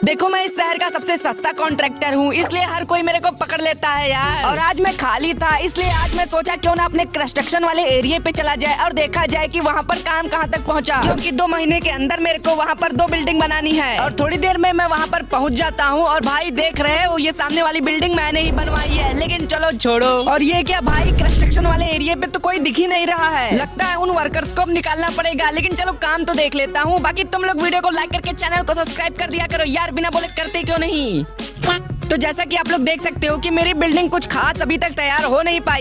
देखो मैं इस शहर का सबसे सस्ता कॉन्ट्रैक्टर हूँ, इसलिए हर कोई मेरे को पकड़ लेता है यार। और आज मैं खाली था, इसलिए आज मैं सोचा क्यों ना अपने कंस्ट्रक्शन वाले एरिया पे चला जाए और देखा जाए कि वहाँ पर काम कहाँ तक पहुँचा, क्योंकि 2 महीने के अंदर मेरे को वहाँ पर 2 बिल्डिंग बनानी है। और थोड़ी देर में मैं वहाँ पर पहुँच जाता हूँ। और भाई देख रहे हो, ये सामने वाली बिल्डिंग मैंने ही बनवाई है, लेकिन चलो छोड़ो। और ये क्या भाई, कंस्ट्रक्शन वाले एरिया पे तो कोई दिख ही नहीं रहा है। लगता है उन वर्कर्स को अब निकालना पड़ेगा, लेकिन चलो काम तो देख लेता हूँ। बाकी तुम लोग वीडियो को लाइक करके चैनल को सब्सक्राइब कर दिया करो यार, बिना बोले करते क्यों नहीं। तो जैसा कि आप लोग देख सकते हो कि मेरी बिल्डिंग कुछ खास अभी तक तैयार हो नहीं पाई।